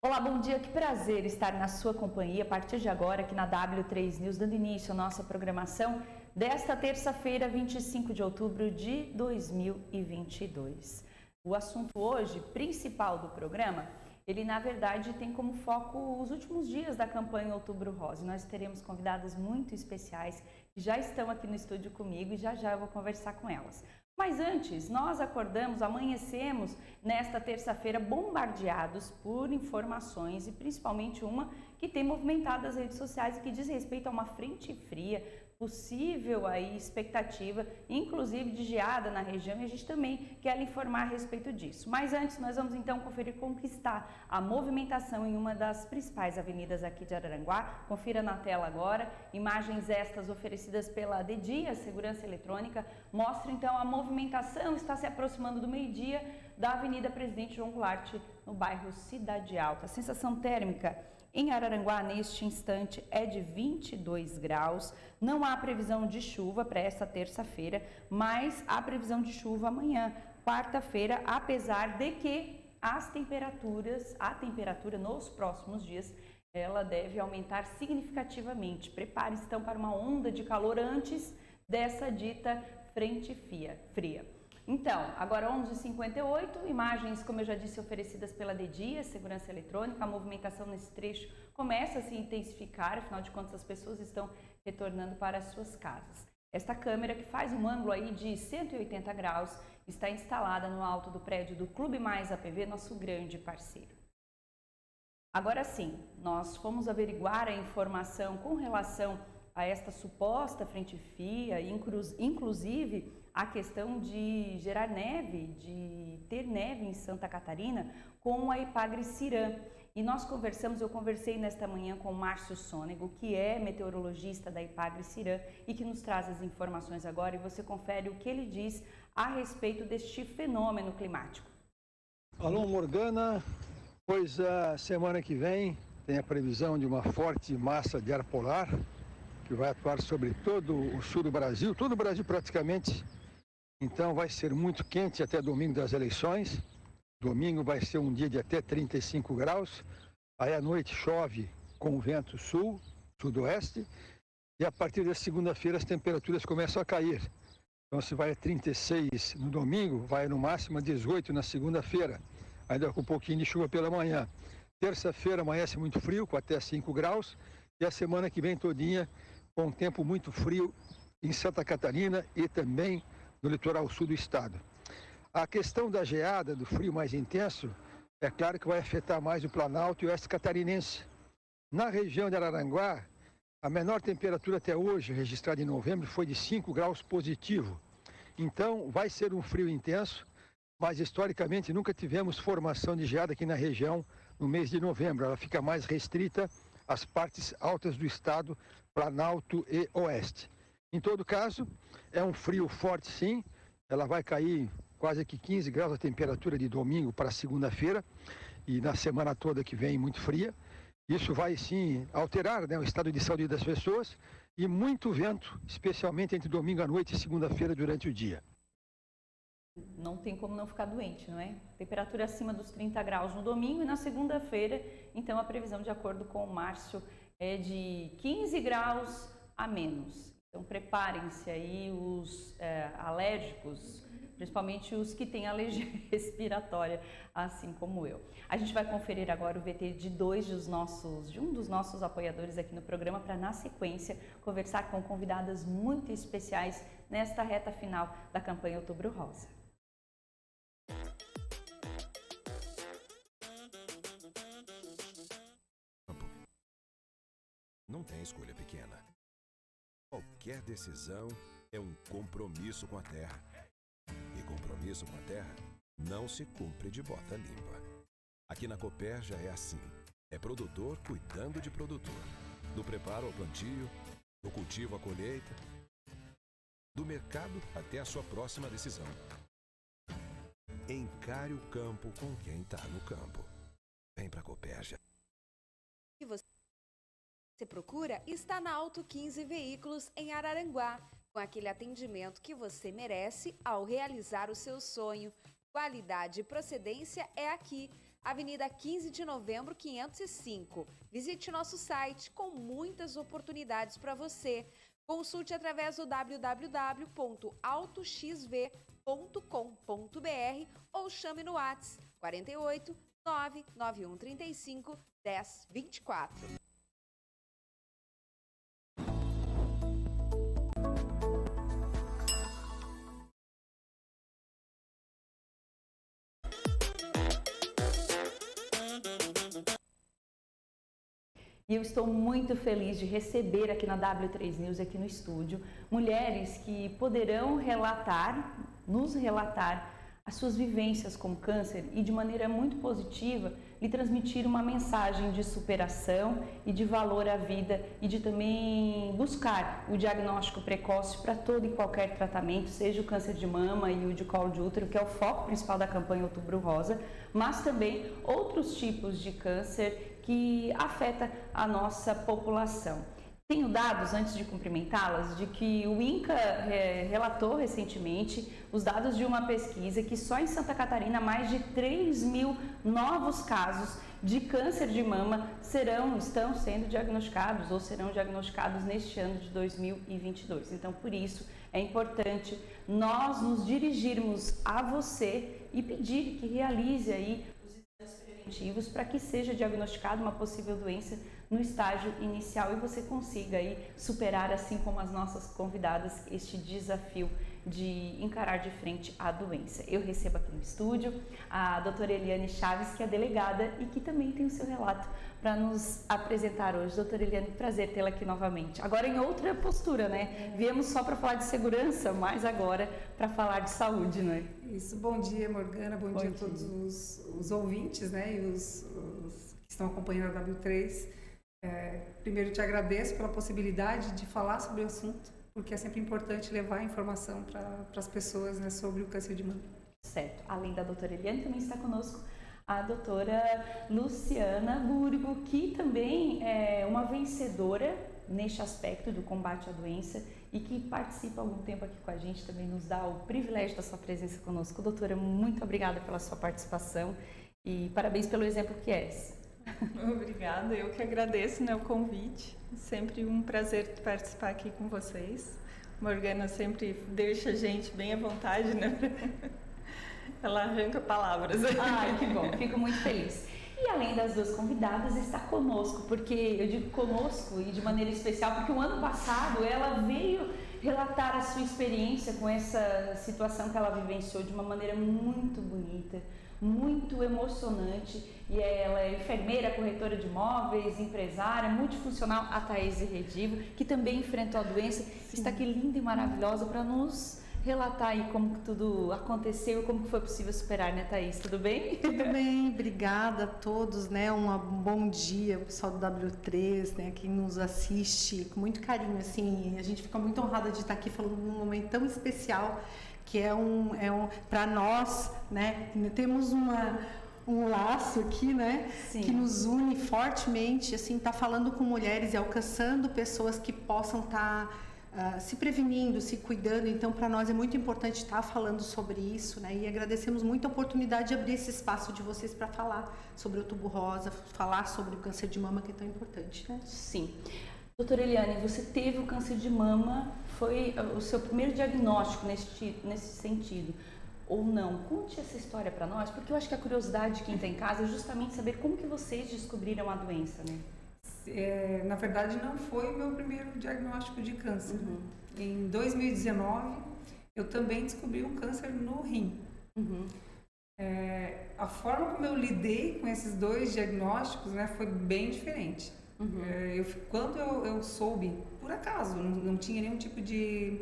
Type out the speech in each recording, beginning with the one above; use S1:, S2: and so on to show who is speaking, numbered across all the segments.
S1: Olá, bom dia, que prazer estar na sua companhia a partir de agora aqui na W3 News, dando início à nossa programação desta terça-feira, 25 de outubro de 2022. O assunto hoje, principal do programa, ele na verdade tem como foco os últimos dias da campanha Outubro Rosa. Nós teremos convidadas muito especiais que já estão aqui no estúdio comigo e já eu vou conversar com elas. Mas antes, nós amanhecemos nesta terça-feira bombardeados por informações e principalmente uma que tem movimentado as redes sociais e que diz respeito a uma frente fria, possível aí expectativa, inclusive de geada na região, e a gente também quer informar a respeito disso. Mas antes, nós vamos então conferir como está a movimentação em uma das principais avenidas aqui de Araranguá. Confira na tela agora, imagens estas oferecidas pela DEDIA, Segurança Eletrônica, mostram então a movimentação, está se aproximando do meio-dia da Avenida Presidente João Goulart, no bairro Cidade Alta. A sensação térmica em Araranguá, neste instante, é de 22 graus. Não há previsão de chuva para esta terça-feira, mas há previsão de chuva amanhã, quarta-feira, apesar de que a temperatura nos próximos dias, ela deve aumentar significativamente. Prepare-se então para uma onda de calor antes dessa dita frente fria. Então, agora 11h58, imagens, como eu já disse, oferecidas pela DEDIA, Segurança Eletrônica. A movimentação nesse trecho começa a se intensificar, afinal de contas as pessoas estão retornando para as suas casas. Esta câmera, que faz um ângulo aí de 180 graus, está instalada no alto do prédio do Clube Mais APV, nosso grande parceiro. Agora sim, nós fomos averiguar a informação com relação a esta suposta frente fria, inclusive a questão de gerar neve, de ter neve em Santa Catarina, com a Ipagre-Cirã. E eu conversei nesta manhã com o Márcio Sônego, que é meteorologista da Ipagre-Cirã e que nos traz as informações agora, e você confere o que ele diz a respeito deste fenômeno climático.
S2: Alô, Morgana, pois a semana que vem tem a previsão de uma forte massa de ar polar que vai atuar sobre todo o sul do Brasil, todo o Brasil praticamente. Então vai ser muito quente até domingo das eleições. Domingo vai ser um dia de até 35 graus. Aí à noite chove com vento sudoeste. E a partir da segunda-feira as temperaturas começam a cair. Então se vai a 36 no domingo, vai no máximo a 18 na segunda-feira. Ainda com um pouquinho de chuva pela manhã. Terça-feira amanhece muito frio, com até 5 graus. E a semana que vem todinha com um tempo muito frio em Santa Catarina e também no litoral sul do estado. A questão da geada, do frio mais intenso, é claro que vai afetar mais o Planalto e o oeste catarinense. Na região de Araranguá, a menor temperatura até hoje, registrada em novembro, foi de 5 graus positivo. Então, vai ser um frio intenso, mas historicamente nunca tivemos formação de geada aqui na região no mês de novembro. Ela fica mais restrita às partes altas do estado, Planalto e oeste. Em todo caso, é um frio forte sim, ela vai cair quase que 15 graus a temperatura de domingo para segunda-feira e na semana toda que vem muito fria. Isso vai sim alterar, né, o estado de saúde das pessoas e muito vento, especialmente entre domingo à noite e segunda-feira durante o dia.
S1: Não tem como não ficar doente, não é? Temperatura acima dos 30 graus no domingo e na segunda-feira, então a previsão de acordo com o Márcio é de 15 graus a menos. Então preparem-se aí os alérgicos, principalmente os que têm alergia respiratória, assim como eu. A gente vai conferir agora o VT de um dos nossos apoiadores aqui no programa, para na sequência conversar com convidadas muito especiais nesta reta final da campanha Outubro Rosa.
S3: Não tem escolha pequena. Qualquer decisão é um compromisso com a terra. E compromisso com a terra não se cumpre de bota limpa. Aqui na Copérgia é assim. É produtor cuidando de produtor. Do preparo ao plantio, do cultivo à colheita, do mercado até a sua próxima decisão. Encare o campo com quem está no campo. Vem pra Copérgia.
S4: E você procura está na Auto 15 Veículos em Araranguá, com aquele atendimento que você merece ao realizar o seu sonho. Qualidade e procedência é aqui. Avenida 15 de Novembro, 505. Visite nosso site com muitas oportunidades para você. Consulte através do www.autoxv.com.br ou chame no WhatsApp 48 99135 1024.
S1: E eu estou muito feliz de receber aqui na W3 News, aqui no estúdio, mulheres que poderão nos relatar as suas vivências com câncer e de maneira muito positiva lhe transmitir uma mensagem de superação e de valor à vida e de também buscar o diagnóstico precoce para todo e qualquer tratamento, seja o câncer de mama e o de colo de útero, que é o foco principal da campanha Outubro Rosa, mas também outros tipos de câncer que afeta a nossa população. Tenho dados, antes de cumprimentá-las, de que o INCA relatou recentemente os dados de uma pesquisa que só em Santa Catarina mais de 3.000 novos casos de câncer de mama estão sendo diagnosticados ou serão diagnosticados neste ano de 2022. Então, por isso, é importante nós nos dirigirmos a você e pedir que realize aí para que seja diagnosticada uma possível doença no estágio inicial e você consiga aí superar, assim como as nossas convidadas, este desafio de encarar de frente a doença. Eu recebo aqui no estúdio a doutora Eliane Chaves, que é delegada e que também tem o seu relato para nos apresentar hoje. Doutora Eliane, prazer tê-la aqui novamente. Agora em outra postura, né? Viemos só para falar de segurança, mas agora para falar de saúde, não é?
S5: Isso, bom dia, Morgana, bom dia a todos os ouvintes, né, e os que estão acompanhando a W3. Primeiro, te agradeço pela possibilidade de falar sobre o assunto, porque é sempre importante levar a informação para as pessoas, né, sobre o câncer de mama.
S1: Certo. Além da doutora Eliane, também está conosco a doutora Luciana Burgo, que também é uma vencedora neste aspecto do combate à doença e que participa há algum tempo aqui com a gente, também nos dá o privilégio da sua presença conosco. Doutora, muito obrigada pela sua participação e parabéns pelo exemplo que és.
S6: Obrigada, eu que agradeço, né, o convite. Sempre um prazer participar aqui com vocês. Morgana sempre deixa a gente bem à vontade, né? Ela arranca palavras.
S1: Ai, que bom, fico muito feliz. E além das duas convidadas, está conosco, porque eu digo conosco e de maneira especial, porque o ano passado ela veio relatar a sua experiência com essa situação que ela vivenciou de uma maneira muito bonita, muito emocionante. E ela é enfermeira, corretora de imóveis, empresária, multifuncional, a Thaís Redivo, que também enfrentou a doença. Sim. Está aqui linda e maravilhosa para nos relatar aí como que tudo aconteceu e como que foi possível superar, né, Thaís? Tudo bem?
S7: Tudo bem, obrigada a todos, né? Um bom dia, o pessoal do W3, né? Quem nos assiste, com muito carinho, assim, a gente fica muito honrada de estar aqui falando num momento tão especial, que é para nós, né? Temos um laço aqui, né? Sim. Que nos une fortemente, assim, tá falando com mulheres e alcançando pessoas que possam estar se prevenindo, se cuidando. Então, para nós é muito importante estar falando sobre isso, né? E agradecemos muito a oportunidade de abrir esse espaço de vocês para falar sobre o Outubro Rosa, falar sobre o câncer de mama, que é tão importante, né?
S1: Sim. Doutora Eliane, você teve o câncer de mama, foi o seu primeiro diagnóstico nesse sentido, ou não? Conte essa história para nós, porque eu acho que a curiosidade de quem está em casa é justamente saber como que vocês descobriram a doença, né?
S5: Na verdade, não foi o meu primeiro diagnóstico de câncer.
S1: Uhum.
S5: Em 2019, eu também descobri um câncer no rim.
S1: Uhum.
S5: A forma como eu lidei com esses dois diagnósticos, né, foi bem diferente.
S1: Uhum.
S5: Quando eu soube, por acaso, não tinha nenhum tipo de...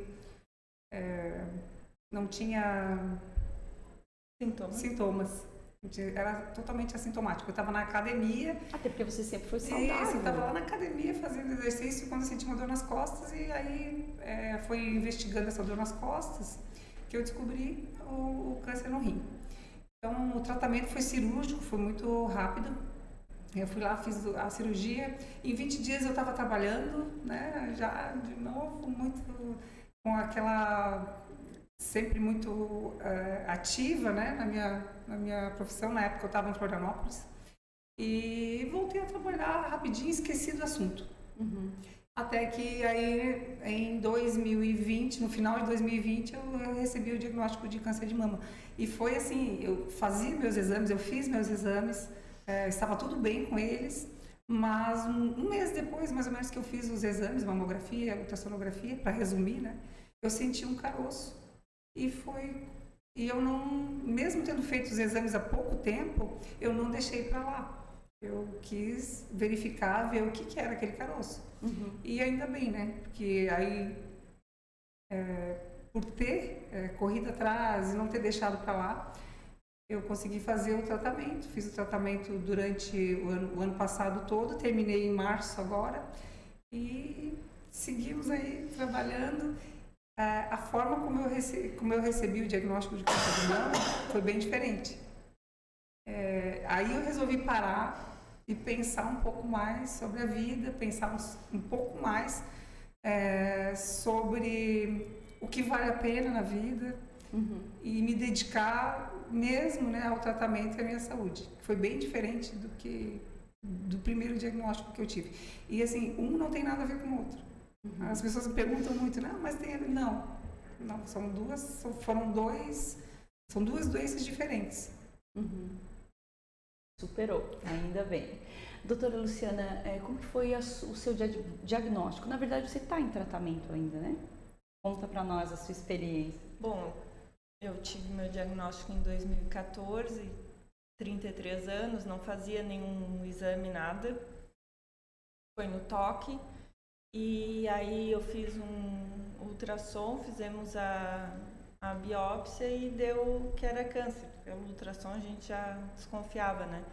S5: não tinha sintomas. Era totalmente assintomático. Eu estava na academia.
S1: Até porque você sempre foi saudável.
S5: Isso, eu estava lá na academia fazendo exercício quando eu senti uma dor nas costas e aí foi investigando essa dor nas costas que eu descobri o câncer no rim. Então, o tratamento foi cirúrgico, foi muito rápido. Eu fui lá, fiz a cirurgia. Em 20 dias eu estava trabalhando, né? Já de novo, muito com aquela sempre muito ativa, né, na minha profissão. Na época eu estava em Florianópolis e voltei a trabalhar rapidinho, esqueci do assunto. Até que aí em 2020, no final de 2020, eu recebi o diagnóstico de câncer de mama. E foi assim, eu fazia meus exames, eu fiz meus exames, estava tudo bem com eles, mas um mês depois, mais ou menos, que eu fiz os exames, mamografia, ultrassonografia, para resumir, né, eu senti um caroço. E eu não, mesmo tendo feito os exames há pouco tempo, eu não deixei para lá. Eu quis verificar, ver o que era aquele caroço. E ainda bem, né? Porque aí, por ter corrido atrás e não ter deixado para lá, eu consegui fazer o tratamento. Fiz o tratamento durante o ano passado todo, terminei em março agora e seguimos aí trabalhando. A forma como eu recebi o diagnóstico de câncer de mama foi bem diferente. Aí eu resolvi parar e pensar um pouco mais sobre a vida, pensar um pouco mais sobre o que vale a pena na vida e me dedicar mesmo, né, ao tratamento e à minha saúde. Foi bem diferente do primeiro diagnóstico que eu tive. E assim, um não tem nada a ver com o outro. As pessoas me perguntam muito, mas tem a ver? Não, são duas doenças diferentes.
S1: Superou, ainda bem. Doutora Luciana, como que foi o seu diagnóstico? Na verdade, você está em tratamento ainda, né? Conta para nós a sua experiência.
S6: Bom, eu tive meu diagnóstico em 2014, 33 anos, não fazia nenhum exame, nada. Foi no toque. E aí eu fiz um ultrassom, fizemos a biópsia e deu que era câncer. Pelo ultrassom a gente já desconfiava, né?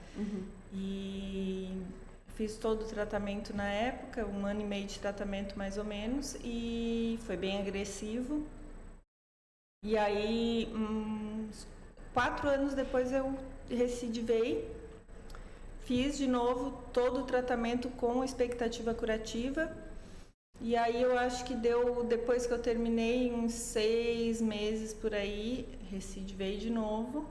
S6: E fiz todo o tratamento na época, 1 ano e meio de tratamento mais ou menos, e foi bem agressivo. E aí, 4 anos depois eu recidivei, fiz de novo todo o tratamento com expectativa curativa. E aí eu acho que deu, depois que eu terminei, uns 6 meses por aí, recidivei de novo.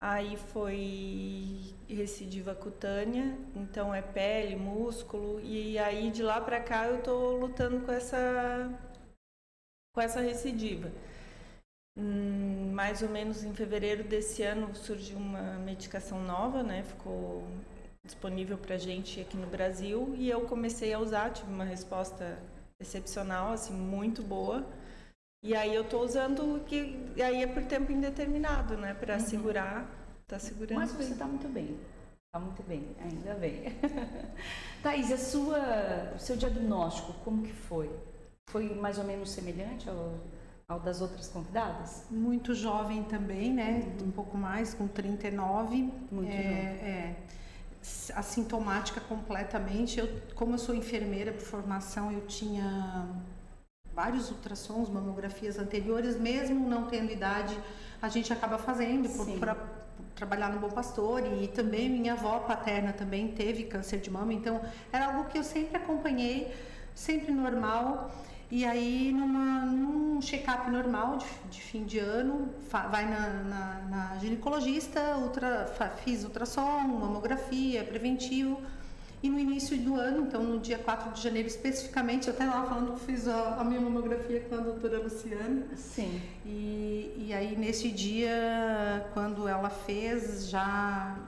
S6: Aí foi recidiva cutânea, então é pele, músculo, e aí de lá pra cá eu tô lutando com essa recidiva. Mais ou menos em fevereiro desse ano surgiu uma medicação nova, né? Ficou disponível pra gente aqui no Brasil e eu comecei a usar, tive uma resposta excepcional, assim, muito boa. E aí eu tô usando, que aí é por tempo indeterminado, né? Pra segurar, tá segurando.
S1: Mas você tá muito bem, ainda bem. Thaís, o seu diagnóstico, como que foi? Foi mais ou menos semelhante ao das outras convidadas?
S7: Muito jovem também, né? Um pouco mais, com 39.
S1: Muito jovem.
S7: Assintomática completamente. Como eu sou enfermeira por formação, eu tinha vários ultrassons, mamografias anteriores, mesmo não tendo idade, a gente acaba fazendo para trabalhar no Bom Pastor. E também minha avó paterna também teve câncer de mama, então era algo que eu sempre acompanhei, sempre normal. E aí, num check-up normal de fim de ano, vai na ginecologista, fiz ultrassom, mamografia, preventivo. E no início do ano, então no dia 4 de janeiro especificamente, eu até lá falando que fiz a minha mamografia com a doutora Luciana.
S1: Sim.
S7: E aí, nesse dia, quando ela fez, já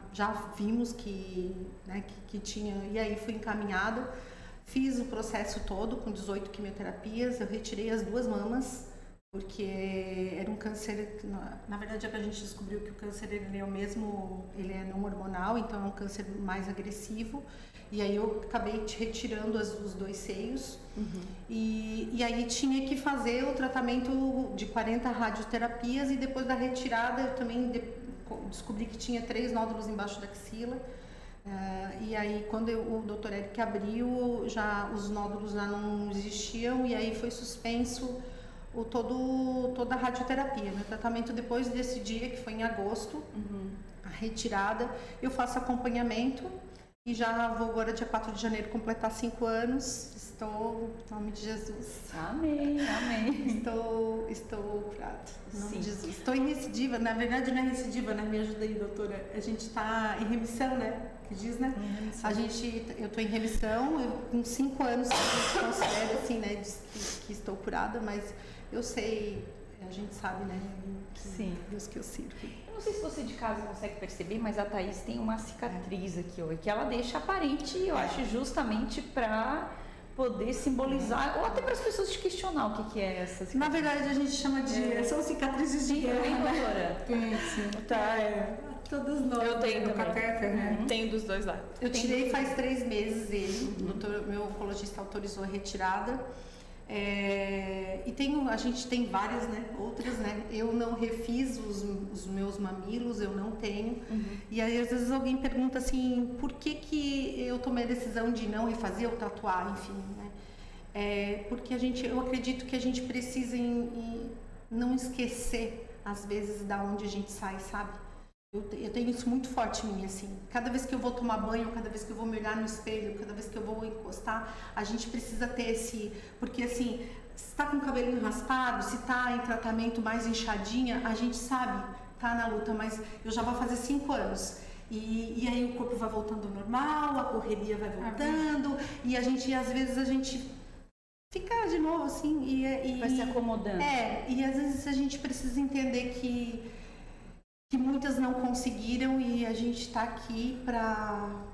S7: vimos que tinha... E aí, fui encaminhada. Fiz o processo todo com 18 quimioterapias, eu retirei as 2 mamas, porque era um câncer, na verdade a gente descobriu que o câncer ele é não hormonal, então é um câncer mais agressivo, e aí eu acabei retirando os 2 seios, e aí tinha que fazer o tratamento de 40 radioterapias, e depois da retirada eu também descobri que tinha 3 nódulos embaixo da axila. E aí quando o Dr. Eric abriu, os nódulos já não existiam, e aí foi suspenso toda a radioterapia. Meu tratamento depois desse dia, que foi em agosto, a retirada, eu faço acompanhamento e já vou agora dia 4 de janeiro completar 5 anos. Estou, em nome de Jesus.
S1: Amém, amém.
S7: Estou estou curada. Em nome
S1: Sim.
S7: de Jesus. Estou em recidiva, na verdade não é recidiva, né? Me ajuda aí, doutora. A gente está em remissão, né? Que diz, né? Eu estou em remissão, com 5 anos que a gente considera, assim, né? Diz que estou curada, mas eu sei, a gente sabe, né? Que
S1: Sim.
S7: Deus que eu sirvo.
S1: Eu não sei se você de casa consegue perceber, mas a Thaís tem uma cicatriz aqui, ó, que ela deixa aparente, eu acho, justamente para poder simbolizar, ou até para as pessoas te questionar o que é essa cicatriz.
S7: Na verdade, a gente chama de... São cicatrizes de guerra, né?
S1: Doutora?
S6: Tá,
S7: Todos nós.
S6: eu tenho
S5: No
S6: também.
S5: catéter, né?
S6: Tenho dos dois lados.
S7: Eu tirei faz 3 meses ele, meu oncologista autorizou a retirada. E a gente tem várias, né? Outras, né? Eu não refiz os meus mamilos, eu não tenho. E aí às vezes alguém pergunta assim, por que eu tomei a decisão de não refazer ou tatuar, enfim, né? Porque eu acredito que a gente precisa não esquecer, às vezes, da onde a gente sai, sabe? Eu tenho isso muito forte em mim, assim. Cada vez que eu vou tomar banho, cada vez que eu vou me olhar no espelho, cada vez que eu vou encostar, a gente precisa ter esse... Porque, assim, se tá com o cabelinho raspado, se tá em tratamento mais inchadinha, a gente sabe, tá na luta, mas eu já vou fazer 5 anos. E aí o corpo vai voltando ao normal, a correria vai voltando, e às vezes, a gente fica de novo, assim,
S1: Vai se acomodando.
S7: E às vezes a gente precisa entender que muitas não conseguiram e a gente está aqui para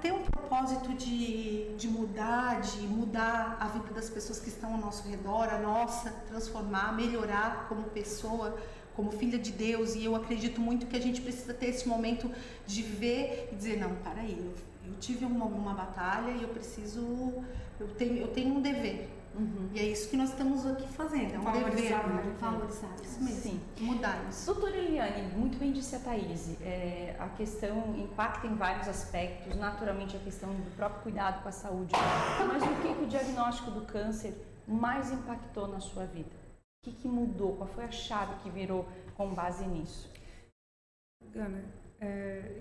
S7: ter um propósito de mudar a vida das pessoas que estão ao nosso redor, a nossa, transformar, melhorar como pessoa, como filha de Deus. E eu acredito muito que a gente precisa ter esse momento de ver e dizer, não, para aí, eu tive uma batalha e eu tenho um dever. E é isso que nós estamos aqui fazendo, é um dever, né? Valorizar, isso mesmo,
S1: Sim.
S7: Mudar isso.
S1: Doutora Eliane, muito bem disse a Thaís, a questão impacta em vários aspectos, naturalmente a questão do próprio cuidado com a saúde, mas o que o diagnóstico do câncer mais impactou na sua vida? O que mudou? Qual foi a chave que virou com base nisso?
S5: Gana,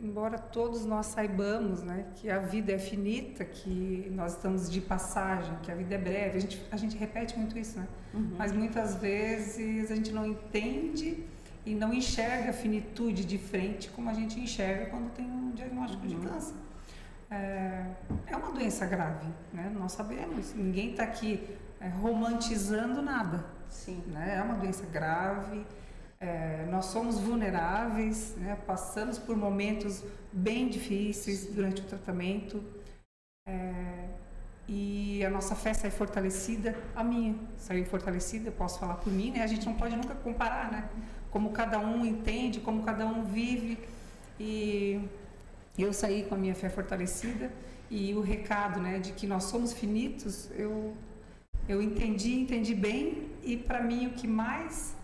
S5: embora todos nós saibamos, né, que a vida é finita, que nós estamos de passagem, que a vida é breve, a gente repete muito isso, né? Mas muitas vezes a gente não entende e não enxerga a finitude de frente como a gente enxerga quando tem um diagnóstico de câncer. É uma doença grave, né? Nós sabemos, ninguém está aqui romantizando nada.
S1: Sim.
S5: Né? É uma doença grave. Nós somos vulneráveis, né? Passamos por momentos bem difíceis durante o tratamento, e a nossa fé sai fortalecida, a minha saiu fortalecida, eu posso falar por mim, né? A gente não pode nunca comparar, né? Como cada um entende, como cada um vive, e eu saí com a minha fé fortalecida, e o recado, né, de que nós somos finitos, eu entendi bem, e para mim o que mais...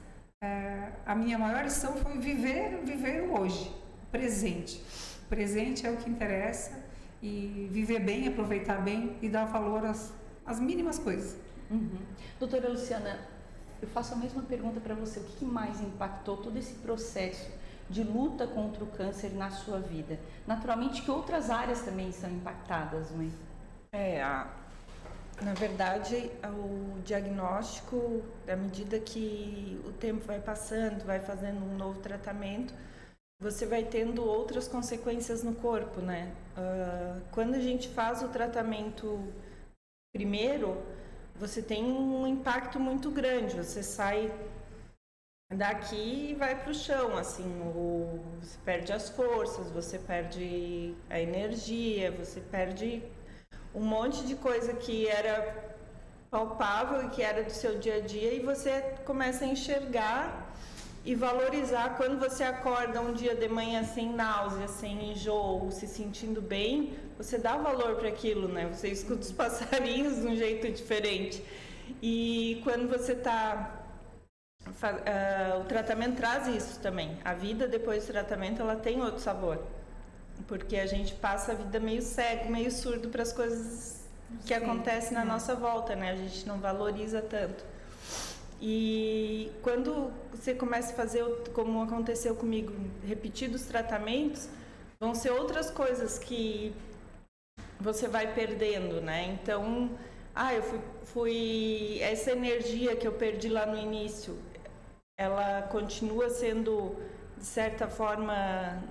S5: a minha maior lição foi viver o hoje, o presente. O presente é o que interessa, e viver bem, aproveitar bem e dar valor às mínimas coisas.
S1: Doutora Luciana, eu faço a mesma pergunta para você. O que mais impactou todo esse processo de luta contra o câncer na sua vida? Naturalmente que outras áreas também são impactadas, mãe.
S6: Na verdade, o diagnóstico, à medida que o tempo vai passando, vai fazendo um novo tratamento, você vai tendo outras consequências no corpo, né? Quando a gente faz o tratamento primeiro, você tem um impacto muito grande. Você sai daqui e vai para o chão, assim, você perde as forças, você perde a energia, você perde um monte de coisa que era palpável e que era do seu dia a dia, e você começa a enxergar e valorizar. Quando você acorda um dia de manhã sem náusea, sem enjoo, se sentindo bem, você dá valor para aquilo, né? Você escuta os passarinhos de um jeito diferente. E quando você o tratamento traz isso também. A vida depois do tratamento, ela tem outro sabor. Porque a gente passa a vida meio cego, meio surdo para as coisas que acontecem na nossa volta, né? A gente não valoriza tanto. E quando você começa a fazer, como aconteceu comigo, repetidos tratamentos, vão ser outras coisas que você vai perdendo, né? Então, essa energia que eu perdi lá no início, ela continua sendo, de certa forma,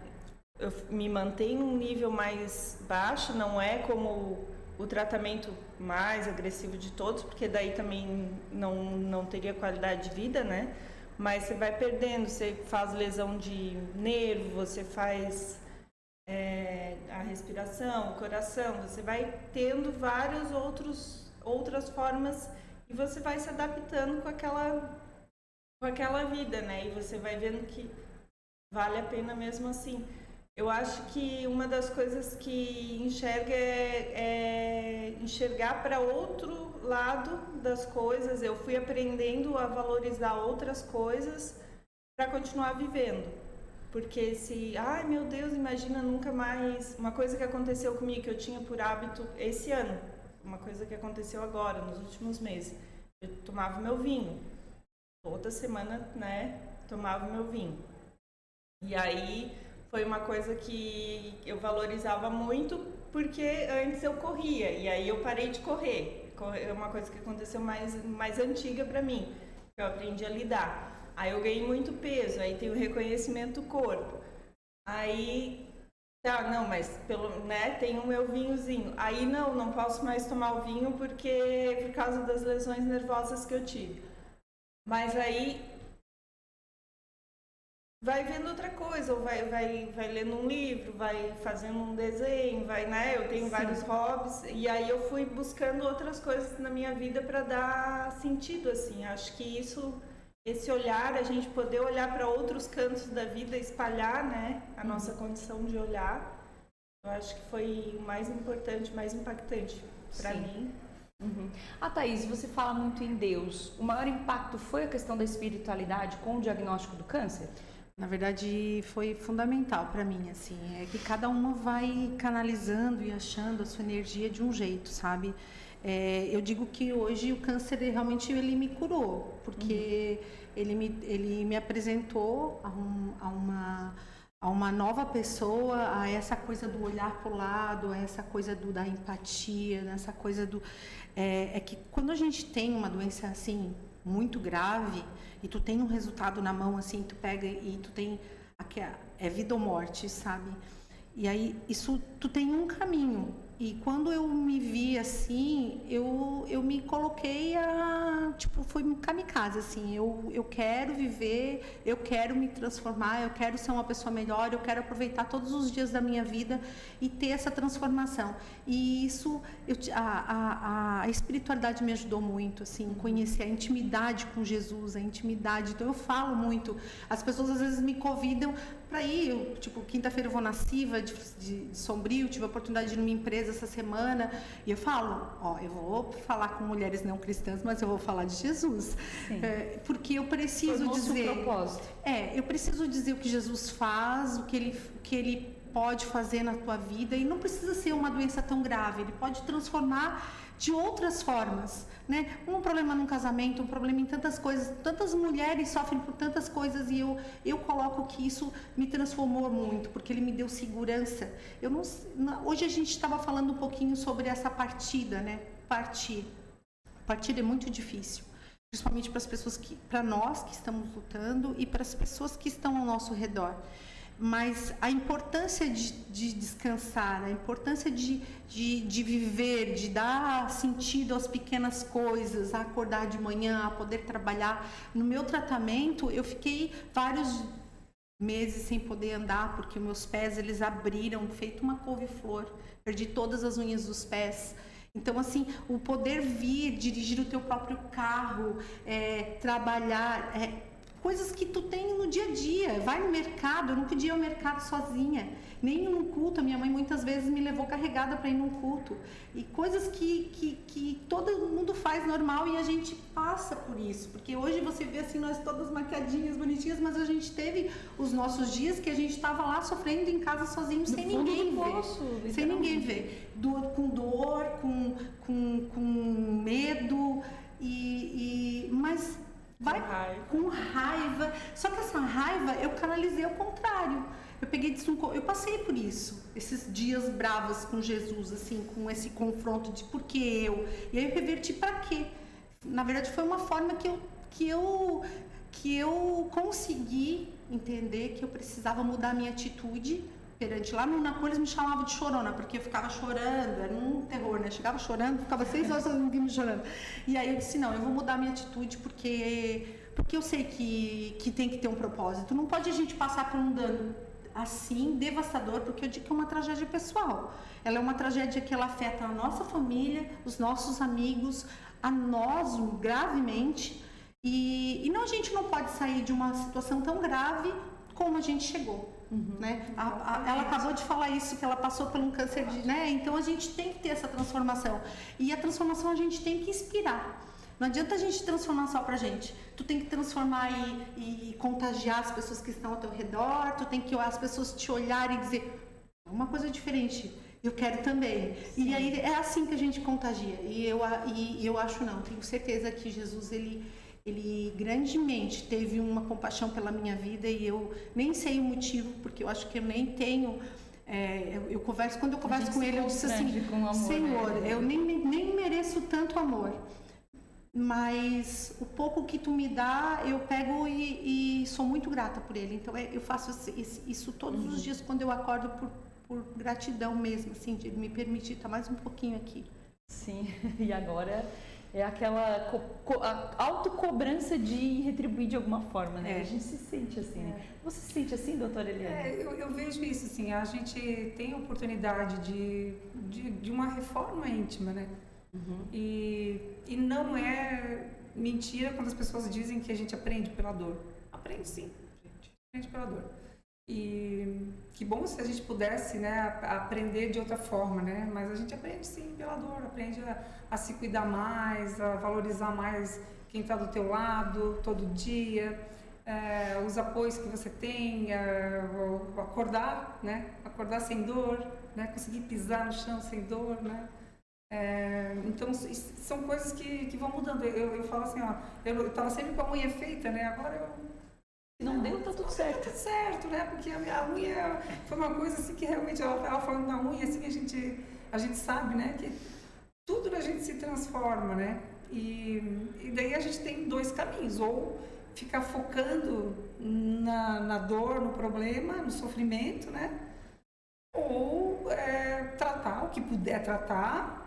S6: eu me mantenho em um nível mais baixo, não é como o tratamento mais agressivo de todos, porque daí também não teria qualidade de vida, né? Mas você vai perdendo, você faz lesão de nervo, você faz a respiração, o coração, você vai tendo outras formas e você vai se adaptando com aquela vida, né? E você vai vendo que vale a pena mesmo assim. Eu acho que uma das coisas que enxerga é enxergar para outro lado das coisas. Eu fui aprendendo a valorizar outras coisas para continuar vivendo. Porque ai meu Deus, imagina nunca mais... Uma coisa que aconteceu comigo, que eu tinha por hábito esse ano, uma coisa que aconteceu agora, nos últimos meses. Eu tomava meu vinho. Toda semana, né, tomava meu vinho. E aí... Foi uma coisa que eu valorizava muito, porque antes eu corria, e aí eu parei de correr. É uma coisa que aconteceu mais antiga para mim, que eu aprendi a lidar. Aí eu ganhei muito peso, aí tem o reconhecimento do corpo. Aí, não, mas tem o meu vinhozinho. Aí não posso mais tomar o vinho por causa das lesões nervosas que eu tive. Mas aí... vai vendo outra coisa, ou vai lendo um livro, vai fazendo um desenho, né? Eu tenho vários hobbies, e aí eu fui buscando outras coisas na minha vida para dar sentido, assim. Acho que esse olhar, a gente poder olhar para outros cantos da vida, espalhar, né, a nossa condição de olhar, eu acho que foi o mais importante, mais impactante para mim.
S1: A Thaís, você fala muito em Deus. O maior impacto foi a questão da espiritualidade com o diagnóstico do câncer?
S7: Na verdade, foi fundamental para mim, assim, é que cada uma vai canalizando e achando a sua energia de um jeito, sabe? Eu digo que hoje o câncer realmente ele me curou, porque ele me apresentou a uma nova pessoa, a essa coisa do olhar para o lado, a essa coisa da empatia, essa coisa é que quando a gente tem uma doença assim muito grave e tu tem um resultado na mão, assim, tu pega e tu tem vida ou morte, sabe? E aí isso tu tem um caminho. E quando eu me vi assim, eu me coloquei foi um kamikaze, assim, eu quero viver, eu quero me transformar, eu quero ser uma pessoa melhor, eu quero aproveitar todos os dias da minha vida e ter essa transformação. E isso, a espiritualidade me ajudou muito, assim, conhecer a intimidade com Jesus, a intimidade. Então eu falo muito, as pessoas às vezes me convidam para ir, quinta-feira eu vou na Siva de Sombrio, tive a oportunidade de ir numa empresa essa semana, e eu falo, eu vou falar com mulheres não cristãs, mas eu vou falar de Jesus, porque eu preciso dizer, propósito. Eu preciso dizer o que Jesus faz, o que ele pode fazer na tua vida, e não precisa ser uma doença tão grave, ele pode transformar de outras formas, né? Um problema num casamento, um problema em tantas coisas, tantas mulheres sofrem por tantas coisas, e eu coloco que isso me transformou muito, porque ele me deu segurança. Hoje a gente estava falando um pouquinho sobre essa partida, né? Partir é muito difícil, principalmente para as pessoas para nós que estamos lutando e para as pessoas que estão ao nosso redor. Mas a importância de descansar, a importância de viver, de dar sentido às pequenas coisas, a acordar de manhã, a poder trabalhar. No meu tratamento, eu fiquei vários meses sem poder andar, porque meus pés eles abriram, feito uma couve-flor. Perdi todas as unhas dos pés. Então, assim, o poder vir, dirigir o teu próprio carro, trabalhar... coisas que tu tem no dia a dia, vai no mercado, eu não podia ir ao mercado sozinha, nem num culto, a minha mãe muitas vezes me levou carregada para ir num culto, e coisas que todo mundo faz normal e a gente passa por isso, porque hoje você vê assim, nós todas maquiadinhas, bonitinhas, mas a gente teve os nossos dias que a gente estava lá sofrendo em casa sozinho, sem ninguém ver, sem ninguém ver, com dor, com medo, mas... com raiva, só que essa raiva eu canalizei ao contrário. Eu passei por isso, esses dias bravos com Jesus, assim, com esse confronto de por que eu. E aí eu reverti para quê? Na verdade, foi uma forma que eu consegui entender que eu precisava mudar a minha atitude perante. Lá no Naco eles me chamavam de chorona, porque eu ficava chorando, era um terror, né? Chegava chorando, ficava 6 horas me chorando. E aí eu disse, não, eu vou mudar a minha atitude porque eu sei que tem que ter um propósito. Não pode a gente passar por um dano assim, devastador, porque eu digo que é uma tragédia pessoal. Ela é uma tragédia que ela afeta a nossa família, os nossos amigos, a nós gravemente. E não, a gente não pode sair de uma situação tão grave como a gente chegou. Né? Ela acabou de falar isso, que ela passou por um câncer né? Então a gente tem que ter essa transformação. E a transformação a gente tem que inspirar. Não adianta a gente transformar só pra gente. Tu tem que transformar e contagiar as pessoas que estão ao teu redor, tu tem que as pessoas te olharem e dizer, é uma coisa diferente, eu quero também. Sim. E aí é assim que a gente contagia. E eu acho não, tenho certeza que Jesus, ele grandemente teve uma compaixão pela minha vida e eu nem sei o motivo, porque eu acho que eu nem tenho... quando eu converso com ele, eu disse assim, amor, Senhor, né? Eu nem mereço tanto amor. Mas o pouco que tu me dá, eu pego e sou muito grata por ele. Então eu faço isso todos os dias quando eu acordo por gratidão mesmo, assim, de me permitir estar mais um pouquinho aqui.
S1: Sim, e agora é aquela autocobrança de retribuir de alguma forma, né? A gente se sente assim, né? Você se sente assim, doutora Eliane?
S5: Eu vejo isso, assim, a gente tem a oportunidade de uma reforma íntima, né? E não é mentira quando as pessoas dizem que a gente aprende pela dor. Aprende sim, aprende pela dor. E que bom se a gente pudesse, né, aprender de outra forma, né? Mas a gente aprende sim pela dor, aprende a se cuidar mais, a valorizar mais quem está do teu lado todo dia, os apoios que você tem, acordar, né? Acordar sem dor, né? Conseguir pisar no chão sem dor, né? Então são coisas que vão mudando. Eu falo assim, ó, eu estava sempre com a unha feita, né? Agora
S1: não deu, tá tudo certo.
S5: Tá tudo certo, né? Porque a minha unha foi uma coisa assim que realmente ela falando da unha, assim, a gente sabe, né? Que tudo na gente se transforma, né? E daí a gente tem 2 caminhos, ou ficar focando na dor, no problema, no sofrimento, né? Ou tratar o que puder tratar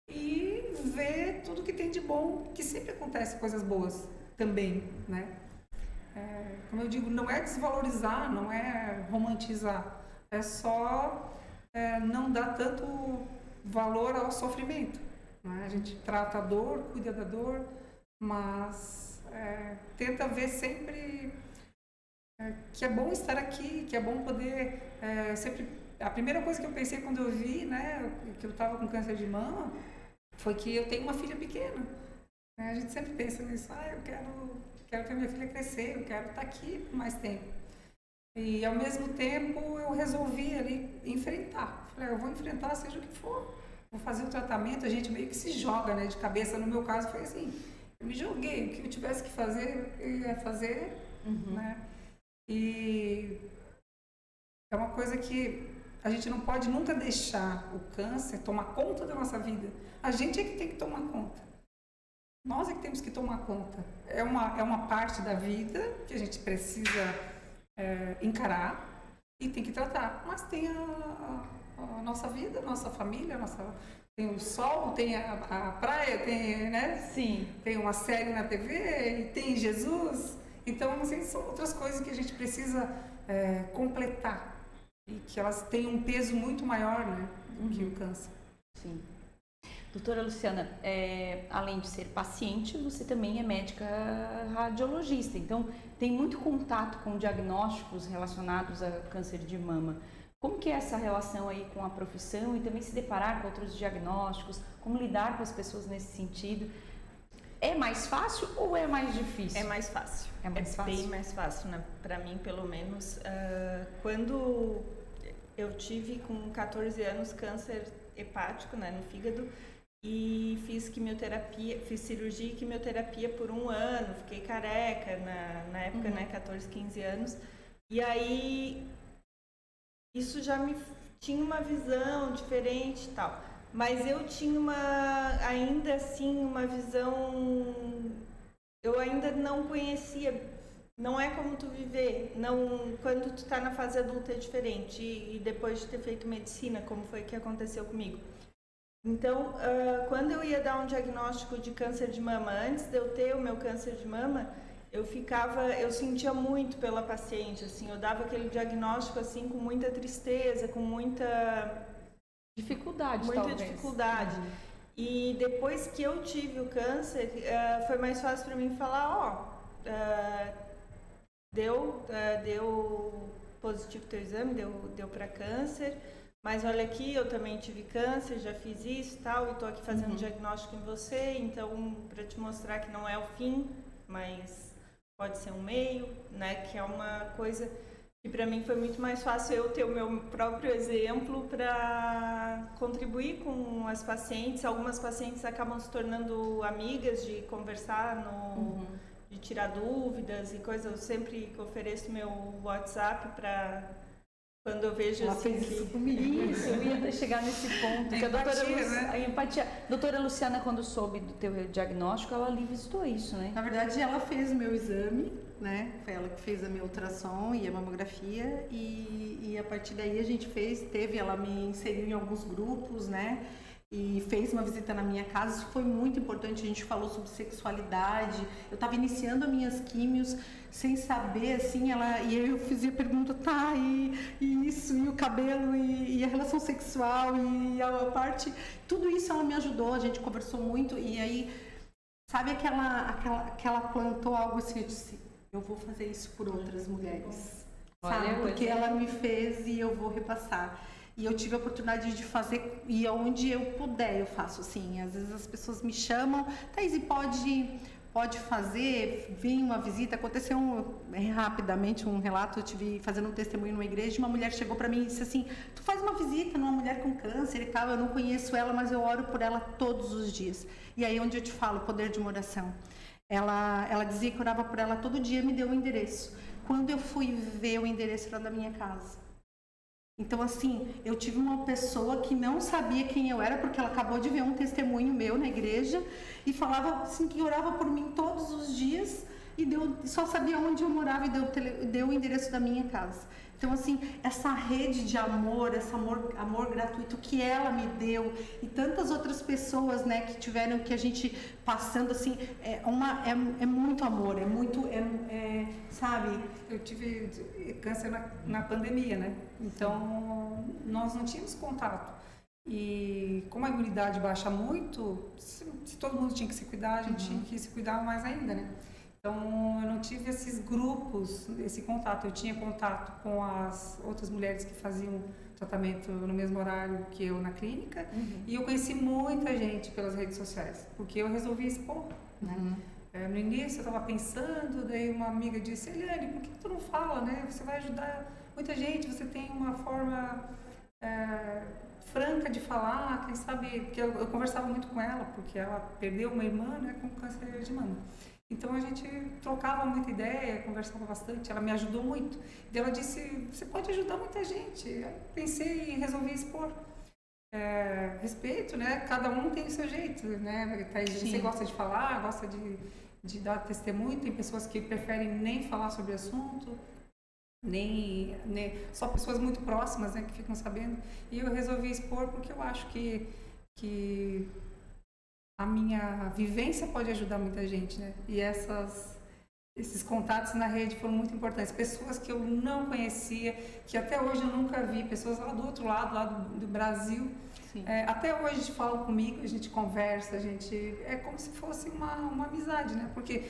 S5: e ver tudo que tem de bom, que sempre acontece coisas boas também, né? Como eu digo, não é desvalorizar, não é romantizar, é só não dar tanto valor ao sofrimento, né? A gente trata a dor, cuida da dor, mas tenta ver sempre que é bom estar aqui, que é bom poder sempre... A primeira coisa que eu pensei quando eu vi, né, que eu estava com câncer de mama, foi que eu tenho uma filha pequena. Né? A gente sempre pensa nisso, eu quero ver minha filha crescer, eu quero estar aqui por mais tempo. E ao mesmo tempo eu resolvi ali enfrentar. Falei, eu vou enfrentar seja o que for. Vou fazer o tratamento, a gente meio que se joga, né, de cabeça. No meu caso foi assim, eu me joguei, o que eu tivesse que fazer, eu ia fazer, né? E é uma coisa que a gente não pode nunca deixar o câncer tomar conta da nossa vida. A gente é que tem que tomar conta. Nós é que temos que tomar conta. É uma parte da vida que a gente precisa encarar e tem que tratar. Mas tem a nossa vida, a nossa família, tem o sol, tem a praia, tem, né?
S1: Sim.
S5: Tem uma série na TV, e tem Jesus. Então, assim, são outras coisas que a gente precisa completar. E que elas têm um peso muito maior, né, do que o câncer.
S1: Sim. Doutora Luciana, além de ser paciente, você também é médica radiologista, então tem muito contato com diagnósticos relacionados a câncer de mama. Como que é essa relação aí com a profissão e também se deparar com outros diagnósticos, como lidar com as pessoas nesse sentido? É mais fácil ou é mais difícil?
S6: É mais fácil.
S1: É mais fácil?
S6: Bem mais fácil, né? Para mim, pelo menos. Quando eu tive com 14 anos câncer hepático, né, no fígado, e fiz quimioterapia, fiz cirurgia e quimioterapia por 1 ano, fiquei careca na época, né, 14, 15 anos. E aí isso já me tinha uma visão diferente e tal. Mas eu tinha ainda assim, uma visão, eu ainda não conhecia, não é como tu viver, não, quando tu tá na fase adulta é diferente, e depois de ter feito medicina, como foi que aconteceu comigo. Então, quando eu ia dar um diagnóstico de câncer de mama, antes de eu ter o meu câncer de mama, eu sentia muito pela paciente, assim, eu dava aquele diagnóstico assim com muita tristeza, com muita
S1: Dificuldade,
S6: muita
S1: talvez.
S6: dificuldade. E depois que eu tive o câncer, foi mais fácil para mim falar, deu positivo teu exame, deu para câncer, mas olha aqui, eu também tive câncer, já fiz isso e tal, e tô aqui fazendo diagnóstico em você, então para te mostrar que não é o fim, mas pode ser um meio, né, que é uma coisa que para mim foi muito mais fácil eu ter o meu próprio exemplo para contribuir com as pacientes. Algumas pacientes acabam se tornando amigas, de conversar, de tirar dúvidas e coisas. Eu sempre ofereço meu WhatsApp para quando eu vejo
S7: Ela
S6: assim
S7: fez isso comigo.
S1: Isso, eu ia chegar nesse ponto. Que a empatia. Doutora Luciana, quando soube do teu diagnóstico, ela ali visitou isso, né?
S7: Na verdade, ela fez o meu exame, né? Foi ela que fez a minha ultrassom e a mamografia, e a partir daí a gente ela me inseriu em alguns grupos, né? E fez uma visita na minha casa. Isso foi muito importante. A gente falou sobre sexualidade. Eu estava iniciando as minhas químios sem saber, assim, e eu fazia pergunta, tá, e isso, e o cabelo, e a relação sexual, e a parte, tudo isso ela me ajudou, a gente conversou muito, e aí, sabe que ela plantou algo assim, eu disse, eu vou fazer isso por outras mulheres, sabe, porque ela me fez e eu vou repassar. E eu tive a oportunidade de fazer, e onde eu puder eu faço, assim, às vezes as pessoas me chamam, Thaís, pode fazer, vir uma visita. Aconteceu rapidamente um relato, eu tive fazendo um testemunho numa igreja, uma mulher chegou para mim e disse assim, tu faz uma visita numa mulher com câncer e tal, eu não conheço ela, mas eu oro por ela todos os dias. E aí onde eu te falo, o poder de uma oração. Ela dizia que orava por ela todo dia, me deu o endereço. Quando eu fui ver o endereço era da minha casa. Então, assim, eu tive uma pessoa que não sabia quem eu era, porque ela acabou de ver um testemunho meu na igreja e falava assim que orava por mim todos os dias e só sabia onde eu morava e deu o endereço da minha casa. Então, assim, essa rede de amor, esse amor gratuito que ela me deu e tantas outras pessoas, né, que tiveram, que a gente passando, assim, é muito amor, é muito, sabe?
S5: Eu tive câncer na pandemia, né? Então, nós não tínhamos contato. E como a imunidade baixa muito, se todo mundo tinha que se cuidar, a gente tinha que se cuidar mais ainda, né? Então, eu não tive esses grupos, esse contato. Eu tinha contato com as outras mulheres que faziam tratamento no mesmo horário que eu na clínica. E eu conheci muita gente pelas redes sociais, porque eu resolvi expor, né? No início eu estava pensando, daí uma amiga disse, Eliane, por que tu não fala, né? Você vai ajudar muita gente, você tem uma forma franca de falar, quem sabe... Porque eu conversava muito com ela, porque ela perdeu uma irmã, né, com câncer de mama. Então a gente trocava muita ideia, conversava bastante, ela me ajudou muito. E ela disse, você pode ajudar muita gente. Aí pensei e resolvi expor. Respeito, né? Cada um tem o seu jeito, né? Você gosta de falar, gosta de dar testemunho, tem pessoas que preferem nem falar sobre o assunto, nem só pessoas muito próximas, né, que ficam sabendo. E eu resolvi expor porque eu acho que a minha vivência pode ajudar muita gente, né? E esses contatos na rede foram muito importantes. Pessoas que eu não conhecia, que até hoje eu nunca vi, pessoas lá do outro lado, lá do Brasil. Até hoje a gente fala comigo, a gente conversa, é como se fosse uma amizade, né? Porque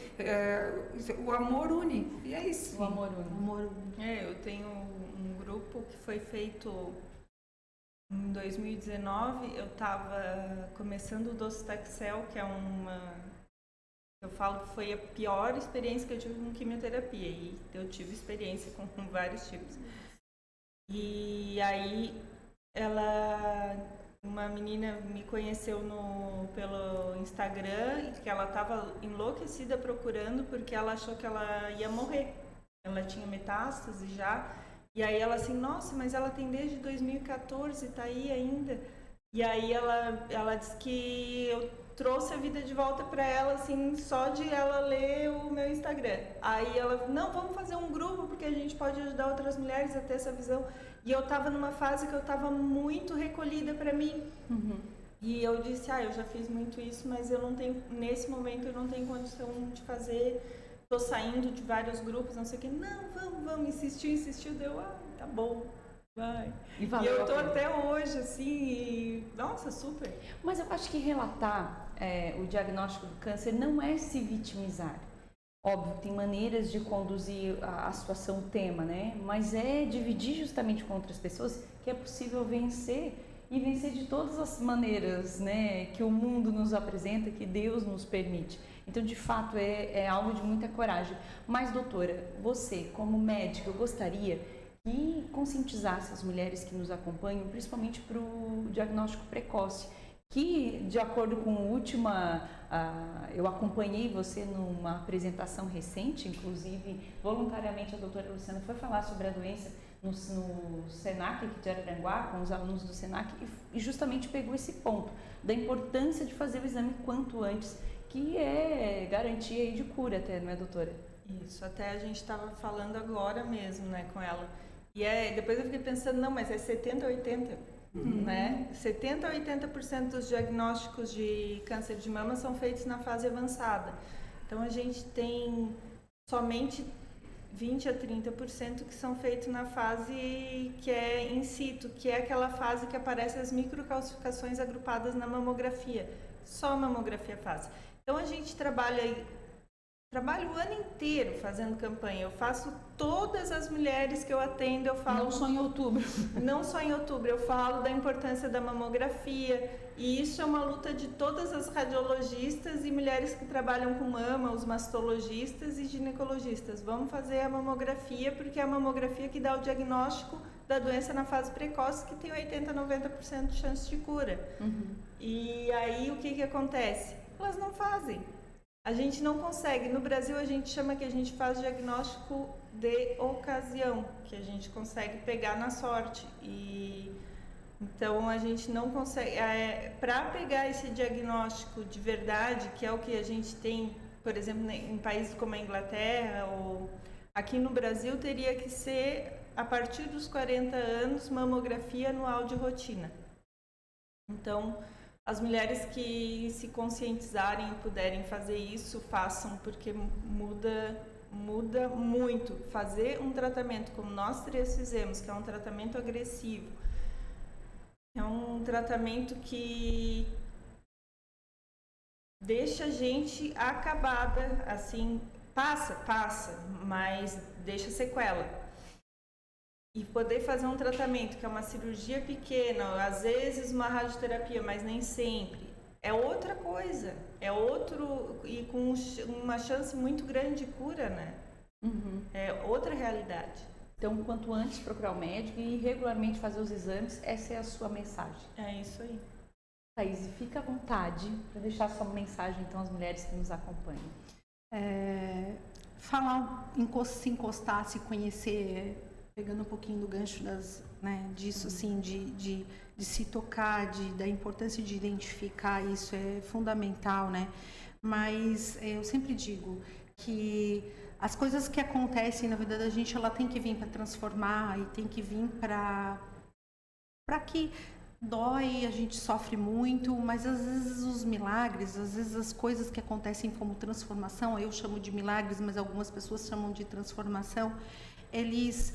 S5: o amor une, e é isso.
S1: O amor une.
S6: Eu tenho um grupo que foi feito em 2019, eu estava começando o Docetaxel, que é eu falo que foi a pior experiência que eu tive com quimioterapia, e eu tive experiência com vários tipos. E aí uma menina me conheceu pelo Instagram, que ela estava enlouquecida procurando porque ela achou que ela ia morrer. Ela tinha metástase já E aí ela assim, nossa, mas ela tem desde 2014, tá aí ainda. E aí ela disse que eu trouxe a vida de volta para ela, assim, só de ela ler o meu Instagram. Aí ela, não, vamos fazer um grupo, porque a gente pode ajudar outras mulheres a ter essa visão. E eu tava numa fase que eu tava muito recolhida para mim. E eu disse, eu já fiz muito isso, mas eu não tenho, nesse momento eu não tenho condição de fazer, tô saindo de vários grupos, não sei o que. Não, vamos, insistiu, deu, tá bom. Vai. E eu tô até hoje, assim, e... nossa, super.
S1: Mas eu acho que relatar o diagnóstico do câncer não é se vitimizar. Óbvio, tem maneiras de conduzir a situação, o tema, né? Mas é dividir justamente com outras pessoas que é possível vencer e vencer de todas as maneiras, né? Que o mundo nos apresenta, que Deus nos permite. Então, de fato, é algo de muita coragem. Mas, doutora, você, como médica, eu gostaria que conscientizasse as mulheres que nos acompanham, principalmente para o diagnóstico precoce, que, de acordo com a última, eu acompanhei você numa apresentação recente, inclusive, voluntariamente a doutora Luciana foi falar sobre a doença no SENAC aqui de Araranguá, com os alunos do SENAC, e justamente pegou esse ponto da importância de fazer o exame quanto antes, que é garantia aí de cura até, não é, doutora?
S6: Isso, até a gente estava falando agora mesmo, né, com ela. E depois eu fiquei pensando, não, mas é 70 a 80, né? 70 a 80% dos diagnósticos de câncer de mama são feitos na fase avançada. Então, a gente tem somente 20 a 30% que são feitos na fase que é in situ, que é aquela fase que aparecem as microcalcificações agrupadas na mamografia. Só a mamografia faz. Então, a gente trabalho o ano inteiro fazendo campanha. Eu faço todas as mulheres que eu atendo, eu falo...
S1: Não só em outubro.
S6: Não só em outubro, eu falo da importância da mamografia. E isso é uma luta de todas as radiologistas e mulheres que trabalham com mama, os mastologistas e ginecologistas. Vamos fazer a mamografia, porque é a mamografia que dá o diagnóstico da doença na fase precoce, que tem 80 a 90% de chance de cura. E aí, o que acontece? Elas não fazem. A gente não consegue. No Brasil, a gente chama que a gente faz diagnóstico de ocasião, que a gente consegue pegar na sorte. E então, a gente não consegue... Para pegar esse diagnóstico de verdade, que é o que a gente tem, por exemplo, em países como a Inglaterra, ou aqui no Brasil, teria que ser, a partir dos 40 anos, mamografia anual de rotina. Então... As mulheres que se conscientizarem e puderem fazer isso, façam, porque muda muito. Fazer um tratamento como nós três fizemos, que é um tratamento agressivo, é um tratamento que deixa a gente acabada, assim, passa, mas deixa sequela. E poder fazer um tratamento, que é uma cirurgia pequena, às vezes uma radioterapia, mas nem sempre, é outra coisa, é outro, e com uma chance muito grande de cura, né? É outra realidade.
S1: Então, quanto antes procurar o médico e regularmente fazer os exames, essa é a sua mensagem.
S6: É isso aí.
S1: Thaís, fica à vontade para deixar sua mensagem, então, às mulheres que nos acompanham.
S7: Se encostar, se conhecer... Pegando um pouquinho do gancho disso, assim, de se tocar, da importância de identificar, isso é fundamental, né? Mas eu sempre digo que as coisas que acontecem na vida da gente, ela tem que vir para transformar e tem que vir para que dói, a gente sofre muito, mas às vezes os milagres, às vezes as coisas que acontecem como transformação, eu chamo de milagres, mas algumas pessoas chamam de transformação, eles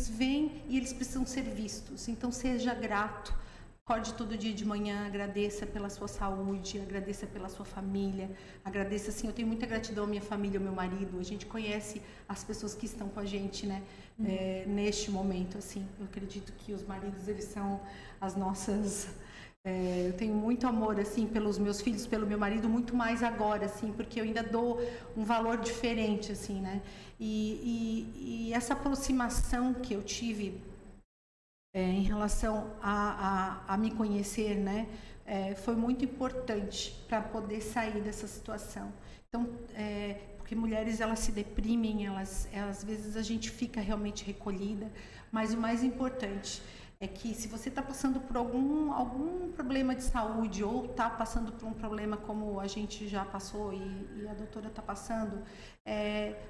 S7: vêm e eles precisam ser vistos. Então, seja grato. Acorde todo dia de manhã, agradeça pela sua saúde, agradeça pela sua família, agradeça, assim, eu tenho muita gratidão à minha família, ao meu marido, a gente conhece as pessoas que estão com a gente, né, neste momento, assim, eu acredito que os maridos, eles são as nossas... eu tenho muito amor, assim, pelos meus filhos, pelo meu marido, muito mais agora, assim, porque eu ainda dou um valor diferente, assim, né? E essa aproximação que eu tive em relação a me conhecer, né? Foi muito importante para poder sair dessa situação. Então, porque mulheres elas se deprimem, às vezes a gente fica realmente recolhida, mas o mais importante é que se você está passando por algum problema de saúde ou está passando por um problema como a gente já passou e a doutora está passando,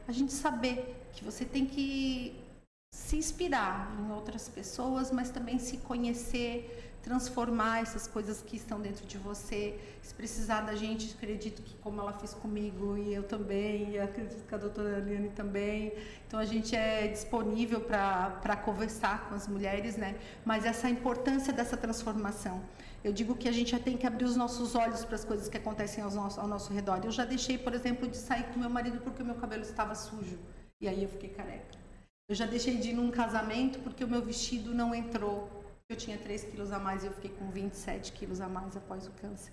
S7: a gente saber que você tem que se inspirar em outras pessoas, mas também se conhecer, transformar essas coisas que estão dentro de você. Se precisar da gente, acredito que como ela fez comigo e eu também, e acredito que a doutora Eliane também, então a gente é disponível para conversar com as mulheres, né? Mas essa importância dessa transformação. Eu digo que a gente já tem que abrir os nossos olhos para as coisas que acontecem ao nosso redor. Eu já deixei, por exemplo, de sair com meu marido porque o meu cabelo estava sujo e aí eu fiquei careca. Eu já deixei de ir num casamento porque o meu vestido não entrou. Eu tinha 3 quilos a mais e eu fiquei com 27 quilos a mais após o câncer.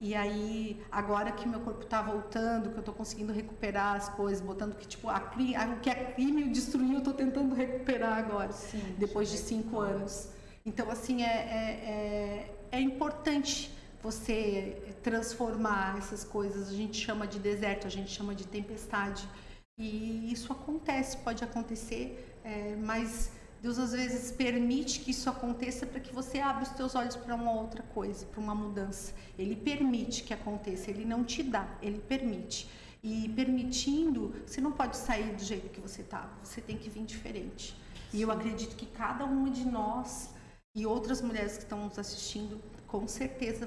S7: E aí, agora que meu corpo está voltando, que eu estou conseguindo recuperar as coisas, botando que tipo, o que a crime destruiu, eu estou tentando recuperar agora, sim, depois de 5 anos. Então, assim, é importante você transformar essas coisas. A gente chama de deserto, a gente chama de tempestade. E isso acontece, pode acontecer, mas Deus às vezes permite que isso aconteça para que você abra os teus olhos para uma outra coisa, para uma mudança. Ele permite que aconteça, ele não te dá, ele permite. E permitindo, você não pode sair do jeito que você está, você tem que vir diferente. E eu acredito que cada uma de nós e outras mulheres que estão nos assistindo, com certeza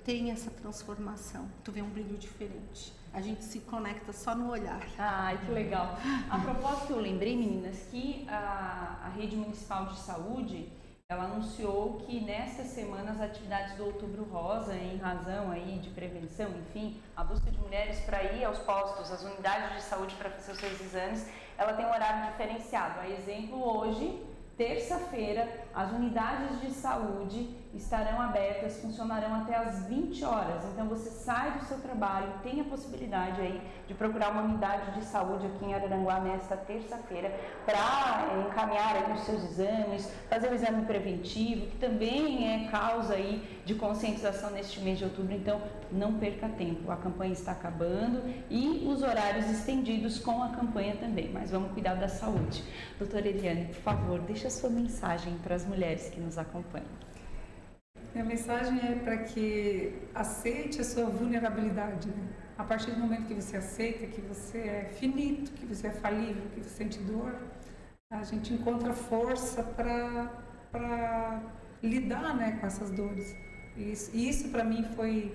S7: tem essa transformação. Tu vê um brilho diferente. A gente se conecta só no olhar.
S1: Ai, que legal. A propósito, eu lembrei, meninas, que a Rede Municipal de Saúde, ela anunciou que nesta semana as atividades do Outubro Rosa, em razão aí de prevenção, enfim, a busca de mulheres para ir aos postos, às unidades de saúde para fazer os seus exames, ela tem um horário diferenciado. A exemplo, hoje, terça-feira, as unidades de saúde estarão abertas, funcionarão até às 20 horas. Então você sai do seu trabalho, tem a possibilidade aí de procurar uma unidade de saúde aqui em Araranguá nesta terça-feira para encaminhar aí os seus exames, fazer o exame preventivo, que também é causa aí de conscientização neste mês de outubro. Então não perca tempo, a campanha está acabando e os horários estendidos com a campanha também, mas vamos cuidar da saúde. Doutora Eliane, por favor, deixa a sua mensagem para as mulheres que nos acompanham.
S5: Minha mensagem é para que aceite a sua vulnerabilidade, né? A partir do momento que você aceita que você é finito, que você é falível, que você sente dor, a gente encontra força para lidar, né, com essas dores. E isso para mim foi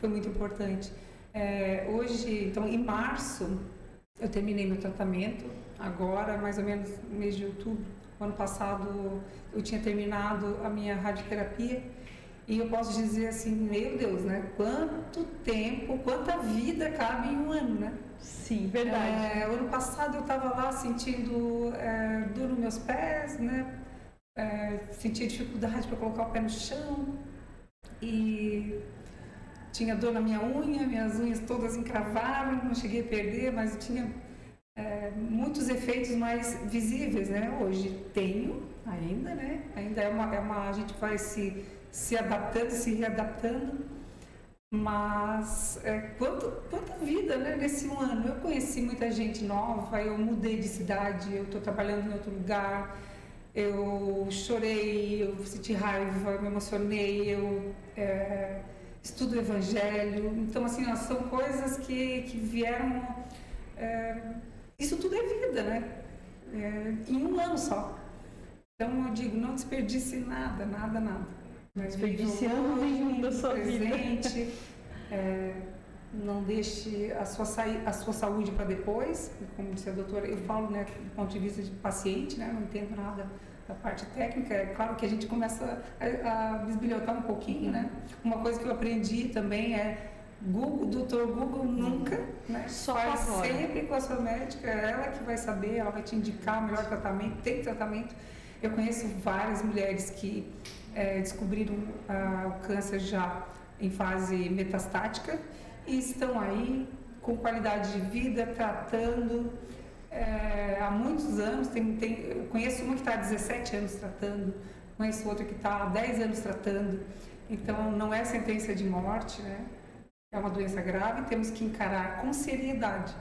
S5: muito importante. Hoje, então, em março, eu terminei meu tratamento, agora, mais ou menos no mês de outubro. O ano passado eu tinha terminado a minha radioterapia. E eu posso dizer assim, meu Deus, né? Quanto tempo, quanta vida cabe em um ano, né?
S1: Sim, verdade.
S5: O ano passado eu estava lá sentindo dor nos meus pés, né? Sentia dificuldade para colocar o pé no chão. E tinha dor na minha unha, minhas unhas todas encravaram, não cheguei a perder, mas tinha muitos efeitos mais visíveis, né? Hoje tenho ainda, né? Ainda a gente vai se adaptando, se readaptando, mas quanta vida, né, nesse um ano. Eu conheci muita gente nova, eu mudei de cidade, eu estou trabalhando em outro lugar, eu chorei, eu senti raiva, eu me emocionei, eu estudo o evangelho. Então, assim, são coisas que vieram, isso tudo é vida, né, em um ano só. Então eu digo, não desperdice nada.
S1: Desperdiciando nenhum da sua vida.
S5: Não deixe a sua saúde para depois. Como disse a doutora, eu falo, né, do ponto de vista de paciente, né, não entendo nada da parte técnica. É claro que a gente começa a bisbilhotar um pouquinho, né? Uma coisa que eu aprendi também é doutor Google nunca, né?
S1: Só
S5: faz
S1: agora.
S5: Sempre com a sua médica, é ela que vai saber, ela vai te indicar o melhor tratamento, tem tratamento. Eu conheço várias mulheres que descobriram o câncer já em fase metastática e estão aí com qualidade de vida, tratando há muitos anos. Eu conheço uma que está há 17 anos tratando, conheço outra que está há 10 anos tratando. Então, não é sentença de morte, né? É uma doença grave, temos que encarar com seriedade.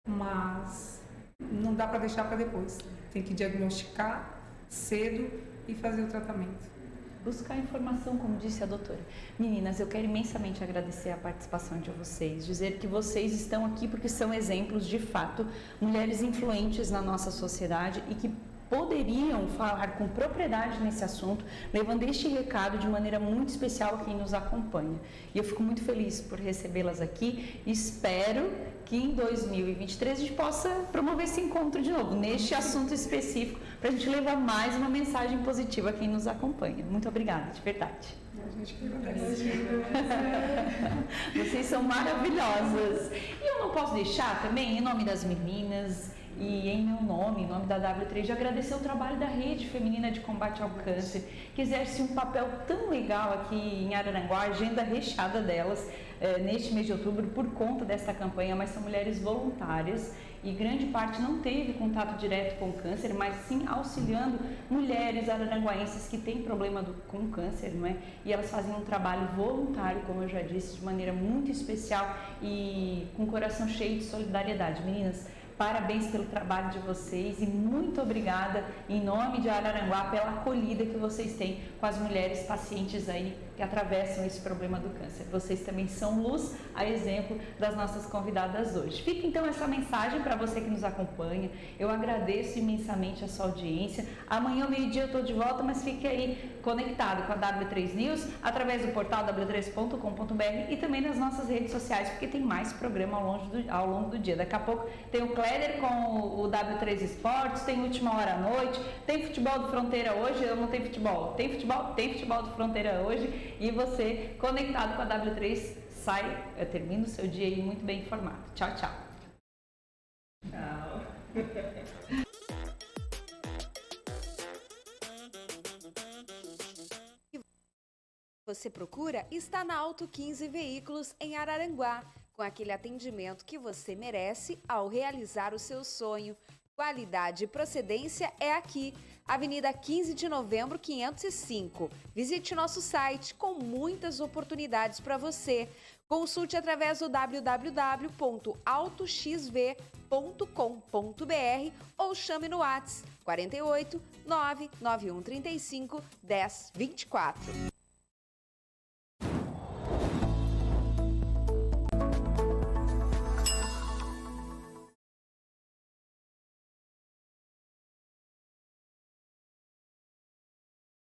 S5: mas não dá para deixar para depois. Tem que diagnosticar cedo e fazer o tratamento.
S1: Buscar informação, como disse a doutora. Meninas, eu quero imensamente agradecer a participação de vocês, dizer que vocês estão aqui porque são exemplos, de fato, mulheres influentes na nossa sociedade e que poderiam falar com propriedade nesse assunto, levando este recado de maneira muito especial a quem nos acompanha. E eu fico muito feliz por recebê-las aqui e espero que em 2023 a gente possa promover esse encontro de novo, neste assunto específico, para a gente levar mais uma mensagem positiva a quem nos acompanha. Muito obrigada, de verdade.
S5: A gente que agradece.
S1: Vocês são maravilhosas. E eu não posso deixar também, em nome das meninas e em meu nome, em nome da W3, de agradecer o trabalho da Rede Feminina de Combate ao Câncer, que exerce um papel tão legal aqui em Araranguá, a agenda recheada delas neste mês de outubro por conta desta campanha, mas são mulheres voluntárias e grande parte não teve contato direto com o câncer, mas sim auxiliando mulheres araranguaenses que têm problema com câncer, não é? E elas fazem um trabalho voluntário, como eu já disse, de maneira muito especial e com o coração cheio de solidariedade. Meninas, parabéns pelo trabalho de vocês e muito obrigada em nome de Araranguá pela acolhida que vocês têm com as mulheres pacientes aí que atravessam esse problema do câncer. Vocês também são luz, a exemplo das nossas convidadas hoje. Fica então essa mensagem para você que nos acompanha. Eu agradeço imensamente a sua audiência. Amanhã, ao meio-dia, eu estou de volta, mas fique aí conectado com a W3 News através do portal w3.com.br e também nas nossas redes sociais, porque tem mais programa ao longo do dia. Daqui a pouco tem o Kleber com o W3 Esportes, tem Última Hora à Noite, tem Futebol do Fronteira hoje, eu não tenho futebol, tem futebol do Fronteira hoje, e você conectado com a W3 termina o seu dia aí muito bem informado. Tchau, tchau.
S6: Tchau.
S4: Você procura está na Auto 15 Veículos em Araranguá, com aquele atendimento que você merece ao realizar o seu sonho. Qualidade e procedência é aqui, Avenida 15 de Novembro, 505. Visite nosso site com muitas oportunidades para você. Consulte através do www.autoxv.com.br ou chame no WhatsApp 48 99135 1024.